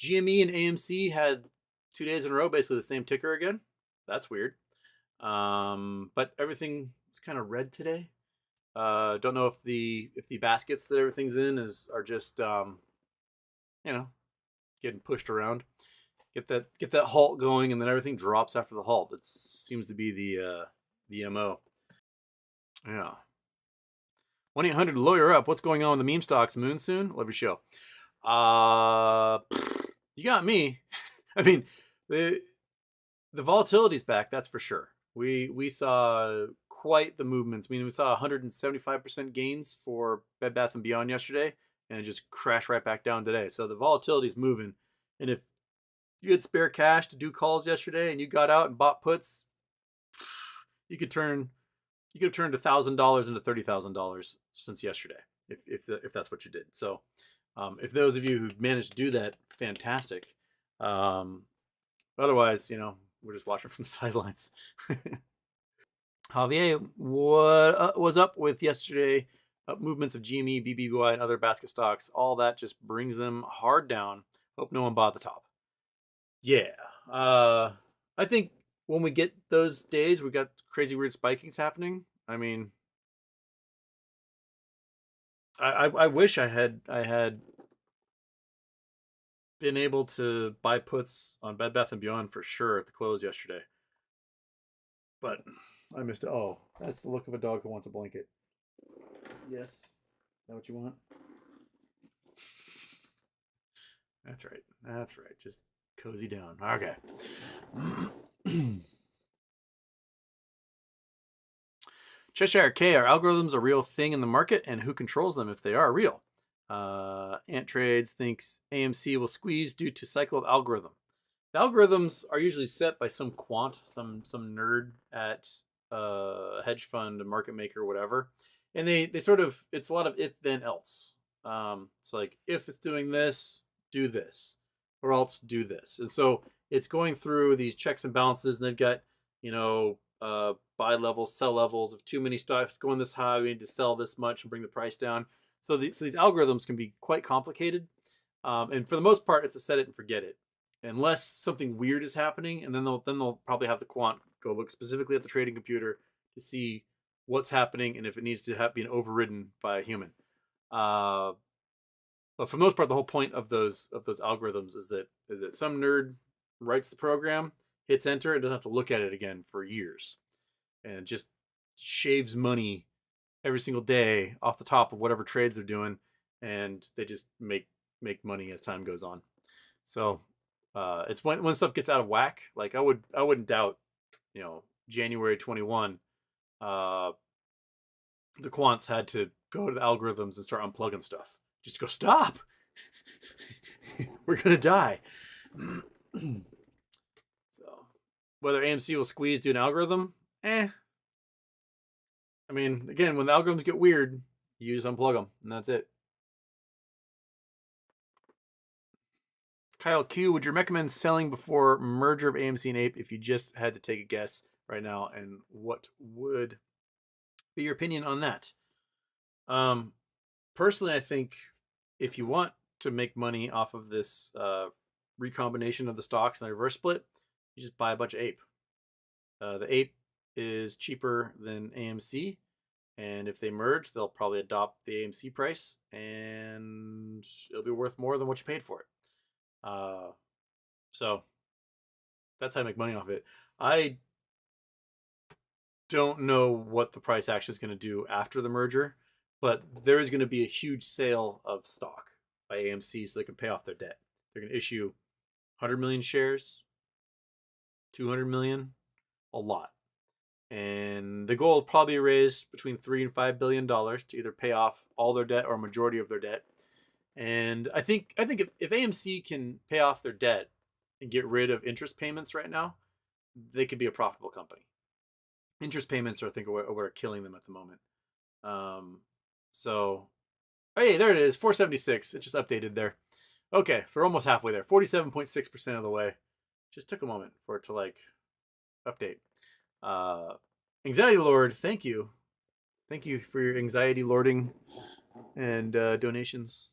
GME and AMC had 2 days in a row basically the same ticker again. That's weird. But everything is kind of red today. Don't know if the baskets that everything's in are just getting pushed around. Get that halt going, and then everything drops after the halt. That seems to be the MO. Yeah. 1-800 lawyer up. What's going on with the meme stocks? Moon soon? Love your show. You got me. I mean, the volatility's back. That's for sure. We saw quite the movements. I mean, we saw 175% gains for Bed Bath & Beyond yesterday, and it just crashed right back down today. So the volatility's moving. And if you had spare cash to do calls yesterday and you got out and bought puts, you could have turned $1,000 into $30,000 since yesterday, if that's what you did. So if those of you who managed to do that, fantastic. Otherwise, we're just watching from the sidelines. Javier, what was up with yesterday? Movements of GME, BBY, and other basket stocks. All that just brings them hard down. Hope no one bought the top. Yeah. I think when we get those days, we got crazy weird spikings happening. I mean, I wish I had been able to buy puts on Bed Bath & Beyond for sure at the close yesterday. But I missed it. Oh, that's the look of a dog who wants a blanket. Yes. Is that what you want? That's right. That's right. Just cozy down. Okay. Cheshire K, are algorithms a real thing in the market, and who controls them if they are real? Ant Trades thinks AMC will squeeze due to cycle of algorithm. The algorithms are usually set by some quant, some nerd at a hedge fund, a market maker, whatever. And they sort of, it's a lot of if then else. It's like, if it's doing this, do this, or else do this. And so it's going through these checks and balances, and they've got, buy levels, sell levels. If too many stocks going this high, we need to sell this much and bring the price down. So these algorithms can be quite complicated. And for the most part, it's a set it and forget it. Unless something weird is happening, and then they'll probably have the quant go look specifically at the trading computer to see what's happening and if it needs to be overridden by a human. But for the most part, the whole point of those algorithms is that some nerd writes the program, hits enter, and doesn't have to look at it again for years, and just shaves money every single day off the top of whatever trades they're doing, and they just make money as time goes on. So it's when stuff gets out of whack. Like I wouldn't doubt, January 21, the quants had to go to the algorithms and start unplugging stuff. Just go, stop. We're gonna die. So whether AMC will squeeze due to an algorithm, I mean, again, when the algorithms get weird, you just unplug them, and that's it. Kyle Q, would you recommend selling before merger of AMC and Ape if you just had to take a guess right now? And what would be your opinion on that? Personally, I think if you want to make money off of this recombination of the stocks and the reverse split, you just buy a bunch of Ape. The Ape is cheaper than AMC, and if they merge, they'll probably adopt the AMC price, and it'll be worth more than what you paid for it. So that's how I make money off it. I don't know what the price action is going to do after the merger, but there is going to be a huge sale of stock by AMC so they can pay off their debt. They're going to issue 100 million shares, 200 million, a lot. And the goal will probably raise between $3 and $5 billion to either pay off all their debt or a majority of their debt. And I think if AMC can pay off their debt and get rid of interest payments right now, they could be a profitable company. Interest payments are, I think, what are killing them at the moment. So, hey, there it is, 476. It just updated there. Okay, so we're almost halfway there. 47.6% of the way. Just took a moment for it to update. Anxiety Lord, thank you. Thank you for your anxiety lording and donations.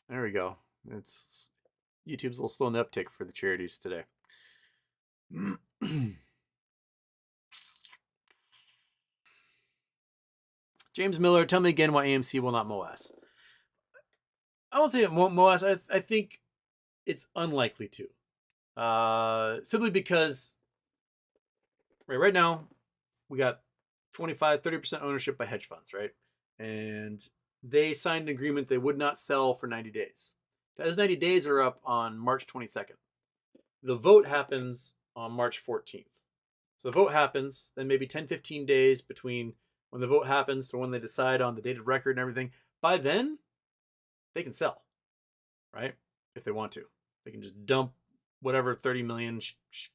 There we go. It's YouTube's a little slow in the uptick for the charities today. James Miller, tell me again why AMC will not MOAS. I won't say it won't MOAS. I think it's unlikely to. Simply because right now we got 25-30% ownership by hedge funds, right? And they signed an agreement they would not sell for 90 days. Those 90 days are up on March 22nd. The vote happens on March 14th. So the vote happens, then maybe 10-15 days between when the vote happens to when they decide on the date of record and everything. By then, they can sell, right? If they want to. They can just dump whatever 30 million,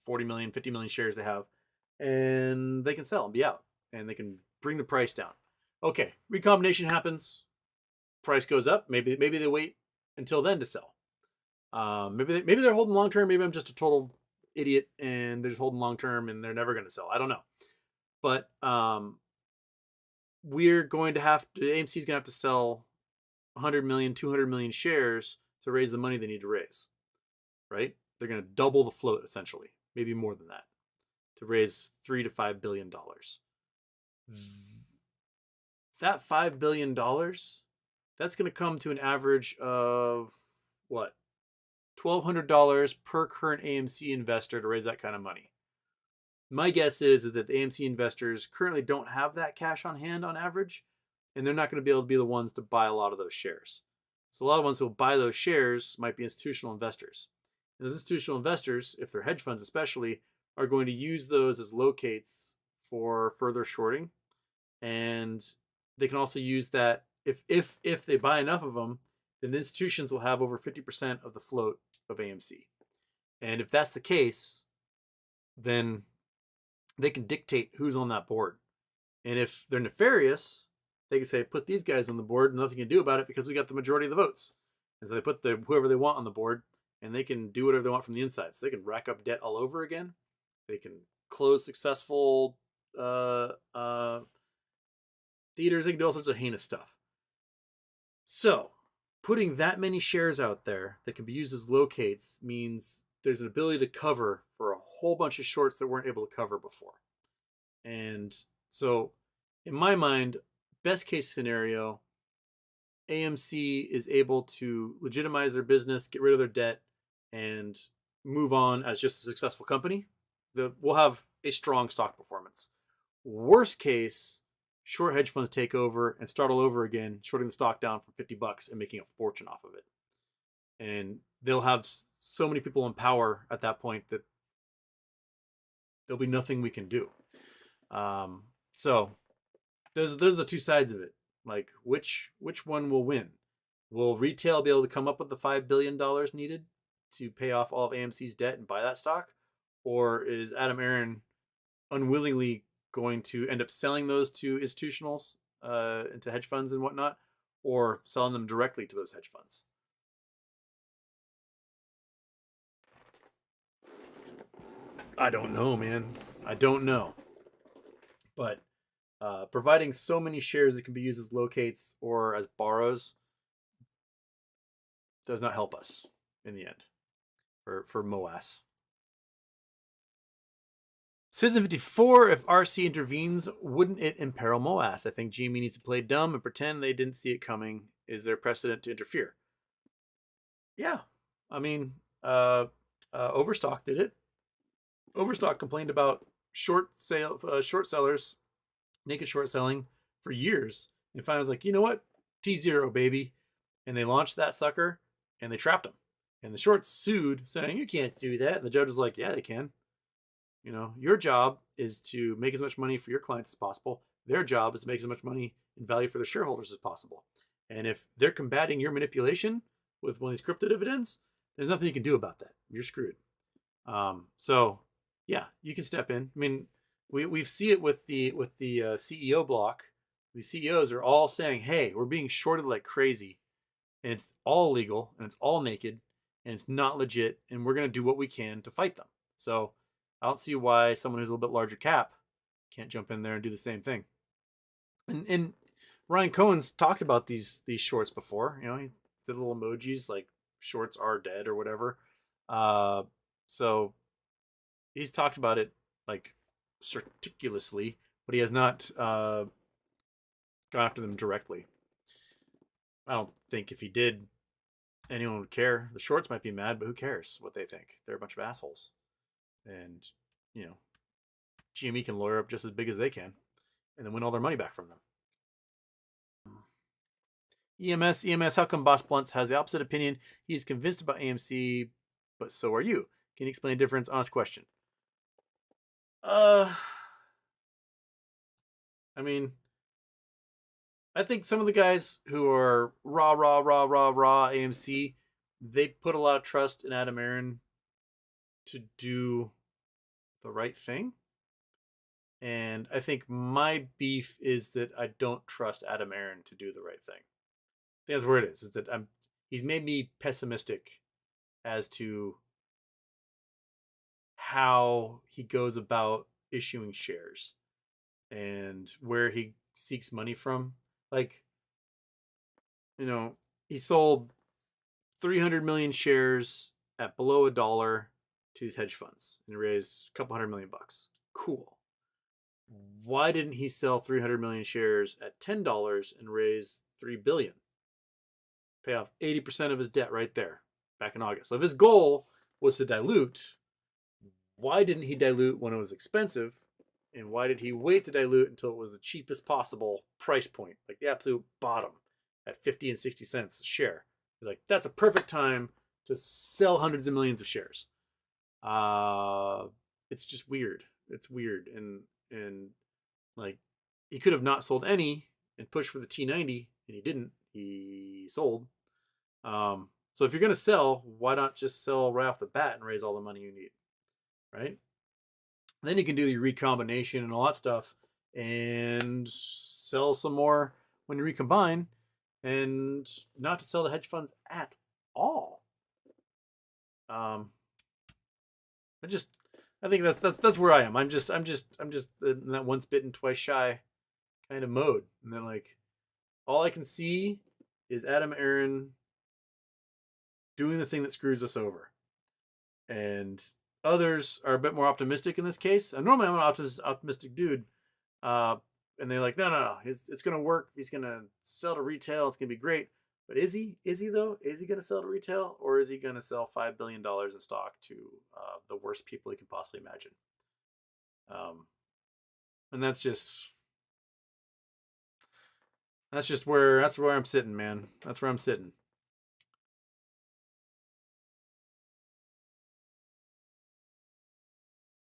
40 million, 50 million shares they have, and they can sell and be out. And they can bring the price down. Okay, recombination happens, price goes up. Maybe they wait until then to sell. Maybe they're holding long term. Maybe I'm just a total idiot and they're just holding long term and they're never going to sell. I don't know. But we're going to have to, AMC's going to have to sell 100 million, 200 million shares to raise the money they need to raise, right? They're going to double the float essentially, maybe more than that, to raise $3 to $5 billion. That $5 billion, that's going to come to an average of what? $1,200 per current AMC investor to raise that kind of money. My guess is that the AMC investors currently don't have that cash on hand on average, and they're not going to be able to be the ones to buy a lot of those shares. So a lot of ones who will buy those shares might be institutional investors. And those institutional investors, if they're hedge funds especially, are going to use those as locates for further shorting. And they can also use that if they buy enough of them, then the institutions will have over 50% of the float of AMC. And if that's the case, then they can dictate who's on that board. And if they're nefarious, they can say, put these guys on the board and nothing can do about it because we got the majority of the votes. And so they put whoever they want on the board and they can do whatever they want from the inside. So they can rack up debt all over again. They can close successful theaters. They can do all sorts of heinous stuff. So putting that many shares out there that can be used as locates means there's an ability to cover for a whole bunch of shorts that weren't able to cover before. And so in my mind, best case scenario, AMC is able to legitimize their business, get rid of their debt, and move on as just a successful company. We'll have a strong stock performance. Worst case, short hedge funds take over and start all over again, shorting the stock down for $50 and making a fortune off of it. And they'll have so many people in power at that point that there'll be nothing we can do. So those are the two sides of it. Like which one will win? Will retail be able to come up with the $5 billion needed to pay off all of AMC's debt and buy that stock? Or is Adam Aron unwillingly going to end up selling those to institutionals, into hedge funds and whatnot, or selling them directly to those hedge funds? I don't know, man. I don't know. But providing so many shares that can be used as locates or as borrows does not help us in the end for MOAS. Citizen 54, if RC intervenes, wouldn't it imperil MOAS? I think GME needs to play dumb and pretend they didn't see it coming. Is there precedent to interfere? Yeah. I mean, Overstock did it. Overstock complained about short sellers, naked short selling for years. And finally was like, you know what? T0, baby. And they launched that sucker and they trapped them. And the shorts sued saying, you can't do that. And the judge was like, yeah, they can. You know, your job is to make as much money for your clients as possible. Their job is to make as much money in value for their shareholders as possible. And if they're combating your manipulation with one of these crypto dividends, there's nothing you can do about that. You're screwed. So yeah, you can step in. I mean, we see it with the CEO block. The CEOs are all saying, hey, we're being shorted like crazy, and it's all legal and it's all naked and it's not legit, and we're going to do what we can to fight them. So I don't see why someone who's a little bit larger cap can't jump in there and do the same thing. And Ryan Cohen's talked about these shorts before. You know, he did little emojis like shorts are dead or whatever. So he's talked about it like circuitously, but he has not gone after them directly. I don't think if he did, anyone would care. The shorts might be mad, but who cares what they think? They're a bunch of assholes. And, you know, GME can lawyer up just as big as they can and then win all their money back from them. EMS, how come Boss Blunts has the opposite opinion? He's convinced about AMC, but so are you. Can you explain the difference? Honest question. I mean, I think some of the guys who are raw AMC, they put a lot of trust in Adam Aaron to do the right thing. And I think my beef is that I don't trust Adam Aaron to do the right thing. I think that's where it is that he's made me pessimistic as to how he goes about issuing shares and where he seeks money from. Like, you know, he sold 300 million shares at below $1 to these hedge funds and raised a couple $100 million. Cool. Why didn't he sell 300 million shares at $10 and raise $3 billion? Pay off 80% of his debt right there back in August. So if his goal was to dilute, why didn't he dilute when it was expensive? And why did he wait to dilute until it was the cheapest possible price point, like the absolute bottom at 50 and 60 cents a share? He's like, that's a perfect time to sell hundreds of millions of shares. It's just weird. It's weird. And like, he could have not sold any and pushed for the T90, and he didn't. He sold. So if you're going to sell, why not just sell right off the bat and raise all the money you need, right? And then you can do your recombination and all that stuff and sell some more when you recombine, and not to sell to hedge funds at all. I think that's where I am. I'm just in that once bitten, twice shy kind of mode. And then like, all I can see is Adam Aaron doing the thing that screws us over. And others are a bit more optimistic in this case. And normally I'm an optimistic dude. And they're like, no, it's going to work. He's going to sell to retail. It's going to be great. But is he though? Is he going to sell to retail, or is he going to sell $5 billion in stock to the worst people he can possibly imagine? And that's where I'm sitting, man. That's where I'm sitting.